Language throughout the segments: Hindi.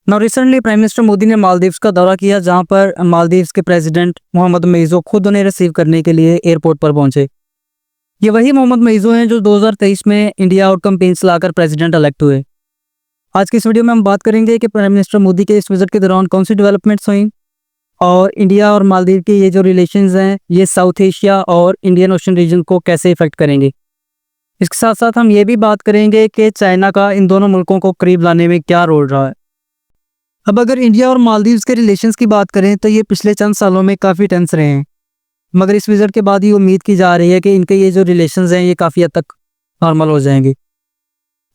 Now recently prime minister Modi ने मालदीव्स का दौरा किया, जहां पर मालदीव्स के प्रेसिडेंट मोहम्मद मेइज़ो खुद उन्हें रिसीव करने के लिए एयरपोर्ट पर पहुंचे। ये वही मोहम्मद मेइज़ो हैं जो 2023 में इंडिया आउटकम पेंस लाकर प्रेसिडेंट इलेक्ट हुए। आज की इस वीडियो में हम बात करेंगे कि प्राइम मिनिस्टर मोदी के इस विजिट के दौरान कौन सी डेवलपमेंट्स हुई और इंडिया और मालदीव के ये जो रिलेशंस हैं ये साउथ एशिया और इंडियन ओशन रीजन को कैसे इफेक्ट करेंगे। इसके साथ साथ हम ये भी बात करेंगे कि चाइना का इन दोनों मुल्कों को करीब लाने में क्या रोल रहा है। अब अगर इंडिया और मालदीव्स के रिलेशंस की बात करें तो ये पिछले चंद सालों में काफ़ी टेंस रहे हैं, मगर इस विजिट के बाद ये उम्मीद की जा रही है कि इनके ये जो रिलेशंस हैं ये काफ़ी हद तक नॉर्मल हो जाएंगे।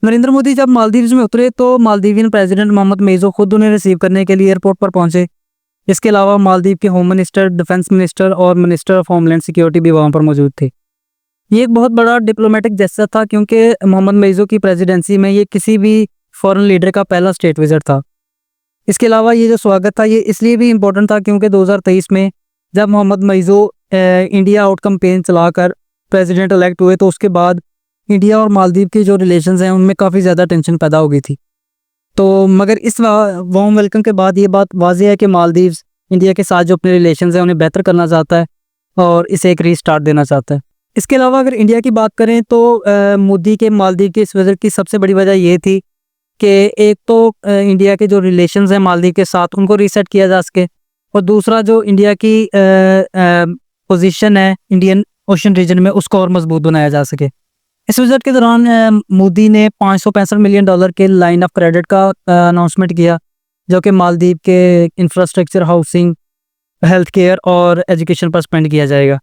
नरेंद्र मोदी जब मालदीव्स में उतरे तो मालदीवियन प्रेसिडेंट मोहम्मद मेइज़ो खुद उन्हें रिसीव करने के लिए एयरपोर्ट पर पहुंचे। इसके अलावा मालदीव के होम मिनिस्टर, डिफेंस मिनिस्टर और मिनिस्टर ऑफ होमलैंड सिक्योरिटी भी वहाँ पर मौजूद थे। ये एक बहुत बड़ा डिप्लोमेटिक जेस्चर था क्योंकि मोहम्मद मेइज़ो की प्रेसिडेंसी में ये किसी भी फॉरेन लीडर का पहला स्टेट विजिट था। इसके अलावा ये जो स्वागत था ये इसलिए भी इम्पोर्टेंट था क्योंकि 2023 में जब मोहम्मद मेइज़ो इंडिया आउटकम पेन चलाकर प्रेसिडेंट इलेक्ट हुए तो उसके बाद इंडिया और मालदीव के जो रिलेशंस हैं उनमें काफ़ी ज़्यादा टेंशन पैदा हो गई थी। तो मगर इस वार्म वेलकम के बाद ये बात वाज़ेह है कि मालदीव्स इंडिया के साथ जो अपने रिलेशंस हैं उन्हें बेहतर करना चाहता है और इसे एक रीस्टार्ट देना चाहता है। इसके अलावा अगर इंडिया की बात करें तो मोदी के मालदीव के इस विजिट की सबसे बड़ी वजह ये थी कि एक तो इंडिया के जो रिलेशंस हैं मालदीव के साथ उनको रीसेट किया जा सके और दूसरा जो इंडिया की पोजीशन है इंडियन ओशन रीजन में उसको और मजबूत बनाया जा सके। इस विजिट के दौरान मोदी ने $565 मिलियन के लाइन ऑफ क्रेडिट का अनाउंसमेंट किया, जो कि मालदीव के इंफ्रास्ट्रक्चर, हाउसिंग, हेल्थ केयर और एजुकेशन पर स्पेंड किया जाएगा।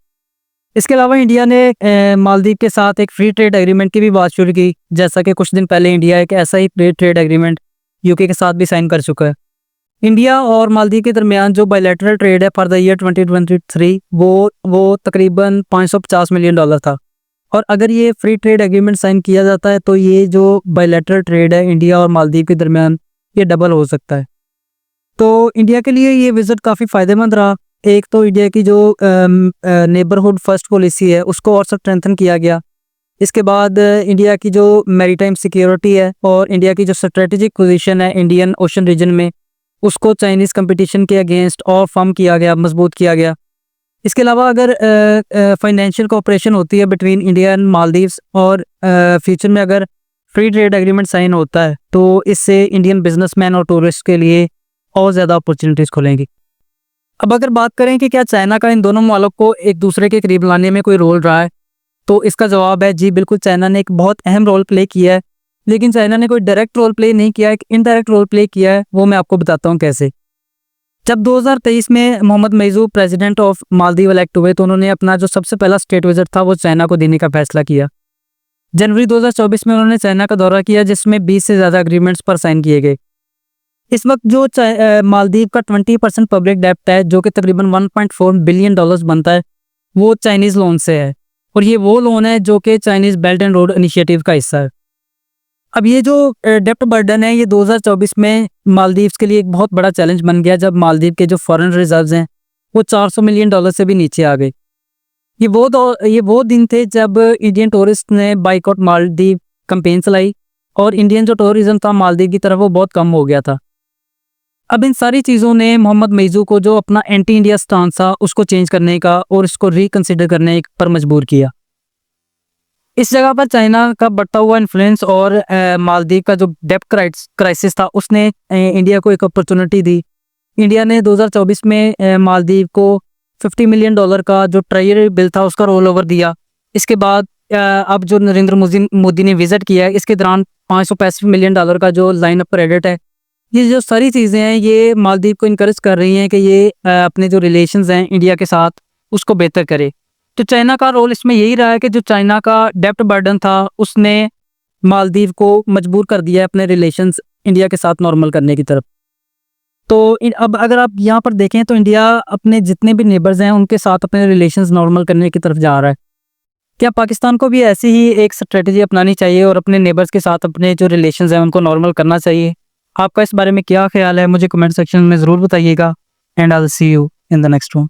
इसके अलावा इंडिया ने मालदीव के साथ एक फ्री ट्रेड एग्रीमेंट की भी बात शुरू की, जैसा कि कुछ दिन पहले इंडिया एक ऐसा ही फ्री ट्रेड एग्रीमेंट यूके के साथ भी साइन कर चुका है। इंडिया और मालदीव के दरमियान जो बायलैटरल ट्रेड है फॉर द ईयर 2023 वो तकरीबन $550 मिलियन था और अगर ये फ्री ट्रेड एग्रीमेंट साइन किया जाता है तो ये जो बायलैटरल ट्रेड है इंडिया और मालदीव के दरमियान ये डबल हो सकता है। तो इंडिया के लिए ये विजिट काफ़ी फ़ायदेमंद रहा। एक तो इंडिया की जो नेबरहुड फर्स्ट पॉलिसी है उसको और स्ट्रेंथन किया गया। इसके बाद इंडिया की जो मैरीटाइम सिक्योरिटी है और इंडिया की जो स्ट्रेटेजिक पोजीशन है इंडियन ओशन रीजन में उसको चाइनीज़ कंपटीशन के अगेंस्ट और फर्म किया गया, मजबूत किया गया। इसके अलावा अगर फाइनेंशियल कोऑपरेशन होती है बिटवीन इंडिया एंड मालदीव्स और फ्यूचर में अगर फ्री ट्रेड एग्रीमेंट साइन होता है तो इससे इंडियन बिजनेसमैन और टूरिस्ट के लिए और ज़्यादा अपॉर्चुनिटीज़ खुलेंगी। अब अगर बात करें कि क्या चाइना का इन दोनों मुल्कों को एक दूसरे के करीब लाने में कोई रोल रहा है, तो इसका जवाब है जी बिल्कुल, चाइना ने एक बहुत अहम रोल प्ले किया है। लेकिन चाइना ने कोई डायरेक्ट रोल प्ले नहीं किया है, एक इनडायरेक्ट रोल प्ले किया है। वो मैं आपको बताता हूँ कैसे। जब 2023 में Mohammed Muizzu president of Maldives elect हुए तो उन्होंने अपना जो सबसे पहला स्टेट विजिट था वो चाइना को देने का फैसला किया। जनवरी 2024 में उन्होंने चाइना का दौरा किया जिसमें 20 से ज़्यादा एग्रीमेंट्स पर साइन किए गए। इस वक्त जो मालदीव का 20% पब्लिक डेप्ट है जो कि तकरीबन $1.4 बिलियन बनता है वो चाइनीज़ लोन से है और ये वो लोन है जो कि Chinese belt and road initiative का हिस्सा है। अब ये जो डेप्ट बर्डन है ये 2024 में मालदीव्स के लिए एक बहुत बड़ा चैलेंज बन गया जब मालदीव के जो फॉरेन रिजर्व्स हैं वो $400 मिलियन से भी नीचे आ गए। ये वो दिन थे जब इंडियन टूरिस्ट ने बाइकआउट मालदीव कैंपेन चलाई और इंडियन जो टूरिज्म था मालदीव की तरफ वो बहुत कम हो गया था। अब इन सारी चीज़ों ने मोहम्मद मेइज़ो को जो अपना एंटी इंडिया स्टांस था उसको चेंज करने का और इसको रिकंसिडर करने पर मजबूर किया। इस जगह पर चाइना का बढ़ता हुआ इन्फ्लुएंस और मालदीव का जो डेप्ट क्राइसिस था उसने इंडिया को एक अपॉर्चुनिटी दी। इंडिया ने 2024 में मालदीव को $50 मिलियन का जो ट्रेजरी बिल था उसका रोल ओवर दिया। इसके बाद अब जो नरेंद्र मोदी ने विजिट किया है इसके दौरान $565 मिलियन का जो लाइन ऑफ क्रेडिट है, ये जो सारी चीज़ें हैं ये मालदीव को इनकरेज कर रही हैं कि ये अपने जो रिलेशंस हैं इंडिया के साथ उसको बेहतर करे। तो चाइना का रोल इसमें यही रहा है कि जो चाइना का डेप्ट बर्डन था उसने मालदीव को मजबूर कर दिया है अपने रिलेशंस इंडिया के साथ नॉर्मल करने की तरफ। तो अब अगर आप यहाँ पर देखें तो इंडिया अपने जितने भी नेबर्स हैं उनके साथ अपने रिलेशंस नॉर्मल करने की तरफ जा रहा है। क्या पाकिस्तान को भी ऐसी ही एक स्ट्रेटजी अपनानी चाहिए और अपने नेबर्स के साथ अपने जो रिलेशंस हैं उनको नॉर्मल करना चाहिए? आपका इस बारे में क्या ख्याल है मुझे कमेंट सेक्शन में ज़रूर बताइएगा and I will see you in the next one.